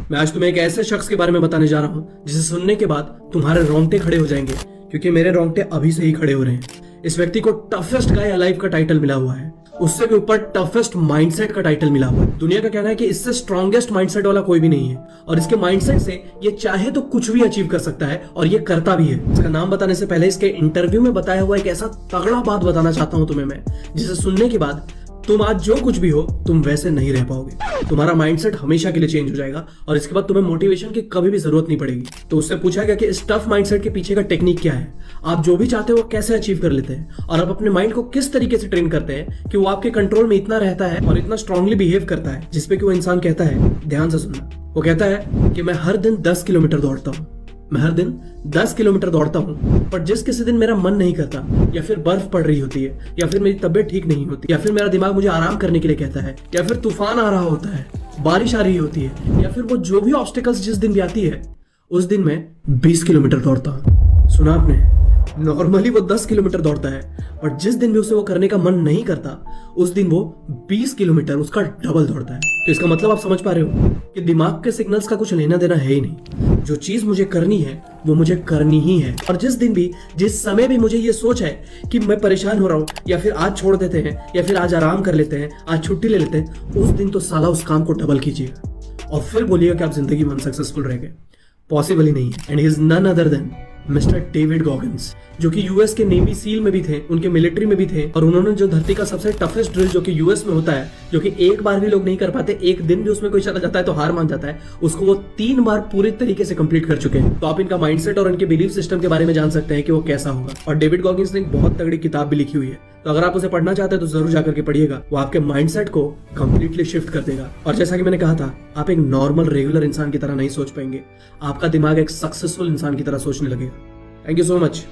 मैं आज तुम्हें एक ऐसे शख्स के बारे में बताने जा रहा हूँ जिसे सुनने के बाद तुम्हारे रोंगटे खड़े हो जाएंगे, क्योंकि मेरे रोंगटे अभी से ही खड़े हो रहे हैं। इस व्यक्ति को टफेस्ट गाय अलाइव का टाइटल मिला हुआ है, उससे भी ऊपर टफेस्ट माइंडसेट का टाइटल मिला हुआ है। दुनिया का कहना है कि इससे स्ट्रॉन्गेस्ट माइंडसेट वाला कोई भी नहीं है, और इसके माइंडसेट से ये चाहे तो कुछ भी अचीव कर सकता है, और ये करता भी है। इसका नाम बताने से पहले इसके इंटरव्यू में बताया हुआ एक ऐसा तगड़ा बात बताना चाहता हूं तुम्हें मैं, जिसे सुनने के बाद तुम आज जो कुछ भी हो तुम वैसे नहीं रह पाओगे। तुम्हारा माइंडसेट हमेशा के लिए चेंज हो जाएगा, और इसके बाद तुम्हें मोटिवेशन की कभी भी जरूरत नहीं पड़ेगी। तो उससे पूछा गया कि इस टफ माइंडसेट के पीछे का टेक्निक क्या है, आप जो भी चाहते हो वो कैसे अचीव कर लेते हैं, और आप अपने माइंड को किस तरीके से ट्रेन करते हैं कि वो आपके कंट्रोल में इतना रहता है और इतना स्ट्रांगली बिहेव करता है, जिसपे कि वो इंसान कहता है, ध्यान से सुनना, वो कहता है कि मैं हर दिन 10 किलोमीटर दौड़ता हूँ, मैं हर दिन 10 किलोमीटर दौड़ता हूँ, पर जिस किसी दिन मेरा मन नहीं करता, या फिर बर्फ पड़ रही होती है, या फिर मेरी तबीयत ठीक नहीं होती, या फिर मेरा दिमाग मुझे आराम करने के लिए कहता है, या फिर तूफान आ रहा होता है, बारिश आ रही होती है, या फिर वो जो भी ऑब्स्टिकल्स जिस दिन भी आती है, उस दिन मैं 20 किलोमीटर दौड़ता हूँ। सुना आपने? नॉर्मली वो 10 किलोमीटर दौड़ता है, और जिस दिन भी उसे वो करने का मन नहीं करता, उस दिन वो 20 किलोमीटर उसका डबल दौड़ता है। तो इसका मतलब आप समझ पा रहे हो कि दिमाग के सिग्नल्स का कुछ लेना देना है ही नहीं। जो चीज मुझे करनी है वो मुझे करनी ही है, और जिस दिन भी, जिस समय भी मुझे ये सोच है कि मैं परेशान हो रहा हूँ, या फिर आज छोड़ देते हैं, या फिर आज आराम कर लेते हैं, आज छुट्टी ले लेते हैं, उस दिन तो साला उस काम को डबल कीजिएगा, और फिर बोलिएगा कि आप जिंदगी में सक्सेसफुल रह गए। पॉसिबल ही नहीं है। And he is none other than mister David Goggins, जो कि यूएस के नेवी सील में भी थे, उनके मिलिट्री में भी थे, और उन्होंने जो धरती का सबसे टफेस्ट ड्रिल जो कि यूएस में होता है, जो कि एक बार भी लोग नहीं कर पाते, एक दिन भी उसमें कोई चला जाता है तो हार मान जाता है, उसको वो 3 बार पूरी तरीके से कंप्लीट कर चुके हैं। तो आप इनका माइंडसेट और इनके बिलीफ सिस्टम के बारे में जान सकते हैं कि वो कैसा होगा। और डेविड गॉगिंस ने एक बहुत तगड़ी किताब भी लिखी हुई है, तो अगर आप उसे पढ़ना चाहते हैं तो जरूर जाकर के पढ़िएगा। वो आपके माइंडसेट को कंप्लीटली शिफ्ट कर देगा, और जैसा कि मैंने कहा था, आप एक नॉर्मल रेगुलर इंसान की तरह नहीं सोच पाएंगे, आपका दिमाग एक सक्सेसफुल इंसान की तरह सोचने लगेगा। Thank you so much.